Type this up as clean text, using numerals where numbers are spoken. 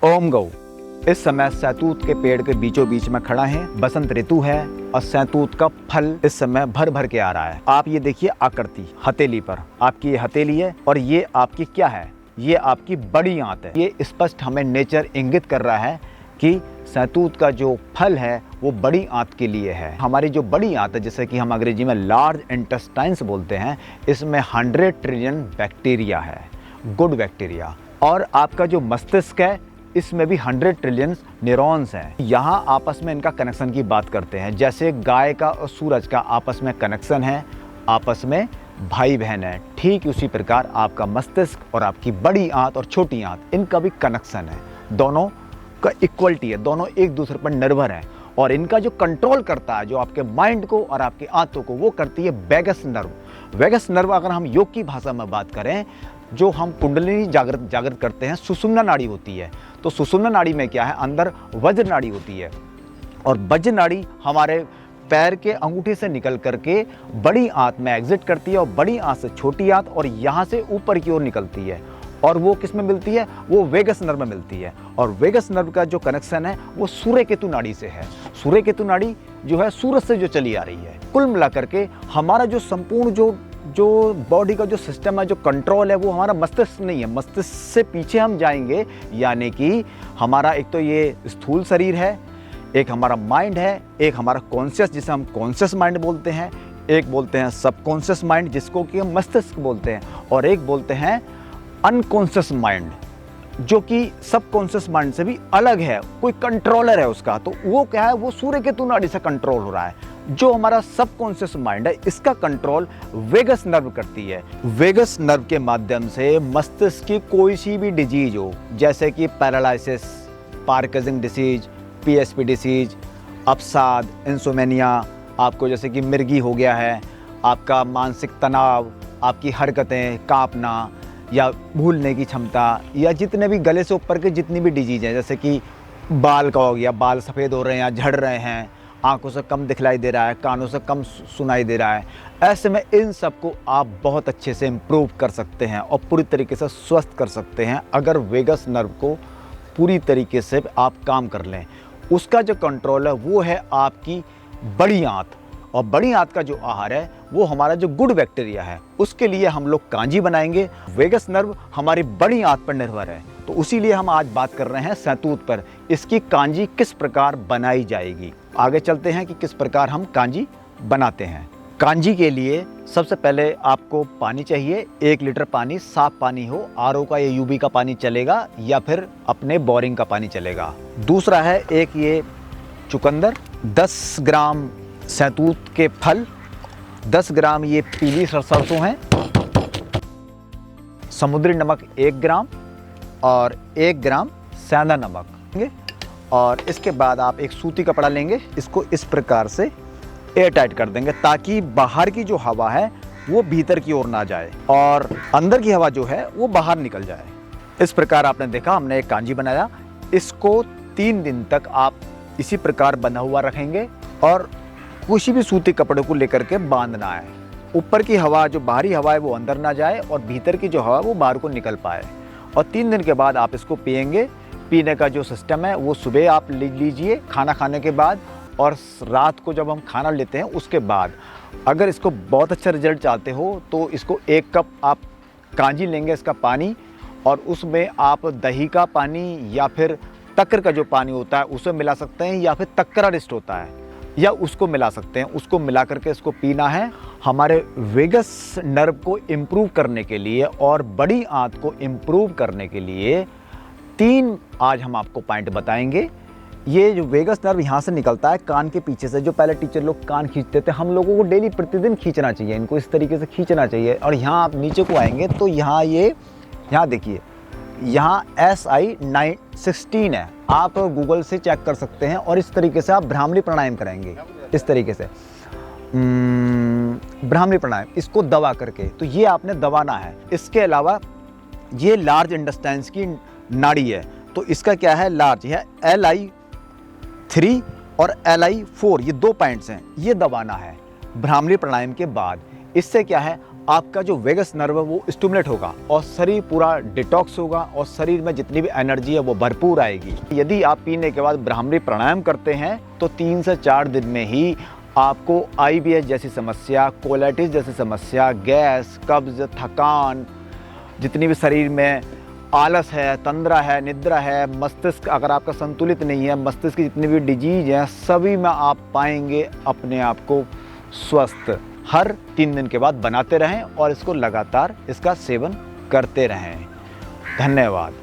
ओम गौ। इस समय सहतूत के पेड़ के बीचों बीच में खड़ा है। बसंत ऋतु है और सहतूत का फल इस समय भर भर के आ रहा है। आप ये देखिए आकृति हथेली पर, आपकी ये हथेली है और ये आपकी क्या है, ये आपकी बड़ी आंत है। ये स्पष्ट हमें नेचर इंगित कर रहा है कि सहतूत का जो फल है वो बड़ी आंत के लिए है। हमारी जो बड़ी आंत है, जैसे कि हम अंग्रेजी में लार्ज इंटेस्टाइन्स बोलते हैं, इसमें 100 ट्रिलियन बैक्टीरिया है, गुड बैक्टीरिया। और आपका जो मस्तिष्क है इसमें भी 100 ट्रिलियन न्यूरॉन्स हैं। यहाँ आपस में इनका कनेक्शन की बात करते हैं। जैसे गाय का और सूरज का आपस में कनेक्शन है, आपस में भाई बहन है, ठीक उसी प्रकार आपका मस्तिष्क और आपकी बड़ी आंत और छोटी आंत, इनका भी कनेक्शन है। दोनों का इक्वलिटी है, दोनों एक दूसरे पर निर्भर हैं। और इनका जो कंट्रोल करता है, जो आपके माइंड को और आपकी आंतों को, वो करती है वेगस नर्व। वेगस नर्व अगर हम योग की भाषा में बात करें, जो हम कुंडलिनी जागृत करते हैं, सुषुम्ना नाड़ी होती है। तो सुषुम्ना नाड़ी में क्या है, अंदर वज्र नाड़ी होती है और वज्र नाड़ी हमारे पैर के अंगूठे से निकल करके बड़ी आंत में एग्जिट करती है और बड़ी आंत से छोटी आंत और यहाँ से ऊपर की ओर निकलती है। और वो किस में मिलती है, वो वेगस नर्व में मिलती है। और वेगस नर्व का जो कनेक्शन है वो सूर्य केतु नाड़ी से है। सूर्य केतु नाड़ी जो है सूरज से जो चली आ रही है। कुल मिलाकर के हमारा जो संपूर्ण जो बॉडी का जो सिस्टम है, जो कंट्रोल है, वो हमारा मस्तिष्क नहीं है। मस्तिष्क से पीछे हम जाएंगे, यानी कि हमारा एक तो ये स्थूल शरीर है, एक हमारा माइंड है, एक हमारा कॉन्शियस जिसे हम कॉन्शियस माइंड बोलते हैं, एक बोलते हैं सबकॉन्शियस माइंड जिसको कि हम मस्तिष्क बोलते हैं, और एक बोलते हैं अनकॉन्शियस माइंड जो कि सबकॉन्शियस माइंड से भी अलग है, कोई कंट्रोलर है उसका। तो वो क्या है, वो सूर्य केतु नाड़ी से कंट्रोल हो रहा है। जो हमारा सबकॉन्शियस माइंड है इसका कंट्रोल वेगस नर्व करती है। वेगस नर्व के माध्यम से मस्तिष्क की कोई सी भी डिजीज हो, जैसे कि paralysis, Parkinson disease, PSP disease, अवसाद, इंसोमेनिया, आपको जैसे कि मिर्गी हो गया है, आपका मानसिक तनाव, आपकी हरकतें, कांपना या भूलने की क्षमता, या जितने भी गले से ऊपर के जितनी भी डिजीज हैं, जैसे कि बाल का हो गया, बाल सफ़ेद हो रहे हैं या झड़ रहे हैं, आंखों से कम दिखलाई दे रहा है, कानों से कम सुनाई दे रहा है, ऐसे में इन सब को आप बहुत अच्छे से इम्प्रूव कर सकते हैं और पूरी तरीके से स्वस्थ कर सकते हैं अगर वेगस नर्व को पूरी तरीके से आप काम कर लें। उसका जो कंट्रोल है वो है आपकी बड़ी आंत। और बड़ी आंत का जो आहार है वो हमारा जो गुड बैक्टीरिया है, उसके लिए हम लोग कांजी बनाएंगे। वेगस नर्व हमारी बड़ी आंत पर निर्भर है, तो उसी लिए हम आज बात कर रहे हैं सहतूत पर। इसकी कांजी किस प्रकार बनाई जाएगी, आगे चलते हैं कि किस प्रकार हम कांजी बनाते हैं। कांजी के लिए सबसे पहले आपको पानी चाहिए। 1 लीटर पानी, साफ पानी हो, आरओ का या यूबी का पानी चलेगा या फिर अपने बोरिंग का पानी चलेगा। दूसरा है एक ये चुकंदर, 10 ग्राम सहतूत के फल, 10 ग्राम ये पीली सरसों हैं, समुद्री नमक 1 ग्राम और 1 ग्राम सेंधा नमक लेंगे। और इसके बाद आप एक सूती कपड़ा लेंगे, इसको इस प्रकार से एयर टाइट कर देंगे ताकि बाहर की जो हवा है वो भीतर की ओर ना जाए और अंदर की हवा जो है वो बाहर निकल जाए। इस प्रकार आपने देखा, हमने एक कांजी बनाया। इसको 3 दिन तक आप इसी प्रकार बंधा हुआ रखेंगे और किसी भी सूती कपड़े को लेकर के बांधना है। ऊपर की हवा, जो बाहरी हवा है वो अंदर ना जाए और भीतर की जो हवा वो बाहर को निकल पाए। और 3 दिन के बाद आप इसको पिएंगे। पीने का जो सिस्टम है वो सुबह आप लीजिए खाना खाने के बाद, और रात को जब हम खाना लेते हैं उसके बाद। अगर इसको बहुत अच्छा रिजल्ट चाहते हो तो इसको 1 कप आप कांजी लेंगे, इसका पानी, और उसमें आप दही का पानी या फिर तक्कर का जो पानी होता है उसे मिला सकते हैं, या फिर तक्करा रिस्ट होता है या उसको मिला सकते हैं। उसको मिला करके इसको पीना है। हमारे वेगस नर्व को इम्प्रूव करने के लिए और बड़ी आंत को इम्प्रूव करने के लिए 3 आज हम आपको पॉइंट बताएंगे। ये जो वेगस नर्व यहाँ से निकलता है कान के पीछे से, जो पहले टीचर लोग कान खींचते थे, हम लोगों को डेली प्रतिदिन खींचना चाहिए, इनको इस तरीके से खींचना चाहिए। और यहाँ आप नीचे को आएंगे तो यहाँ यहाँ देखिए, यहाँ SI 916 है, आप गूगल से चेक कर सकते हैं। और इस तरीके से आप भ्रामरी प्राणायाम करेंगे, इस तरीके से भ्रामरी प्राणायाम, इसको दबा करके। तो ये आपने दबाना है। इसके अलावा ये लार्ज इंटेस्टाइन्स की नाड़ी है, तो इसका क्या है, लार्ज है LI3 और LI4, ये 2 पॉइंट्स हैं, ये दबाना है भ्रामरी प्राणायाम के बाद। इससे क्या है, आपका जो वेगस नर्व है वो स्टिमुलेट होगा और शरीर पूरा डिटॉक्स होगा और शरीर में जितनी भी एनर्जी है वो भरपूर आएगी। यदि आप पीने के बाद ब्राह्मणी प्राणायाम करते हैं तो 3 से 4 दिन में ही आपको IBS जैसी समस्या, कोलाइटिस जैसी समस्या, गैस, कब्ज, थकान, जितनी भी शरीर में आलस है, तंद्रा है, निद्रा है, मस्तिष्क अगर आपका संतुलित नहीं है, मस्तिष्क की जितनी भी डिजीज हैं सभी में आप पाएंगे अपने आप को स्वस्थ। हर 3 दिन के बाद बनाते रहें और इसको लगातार इसका सेवन करते रहें। धन्यवाद।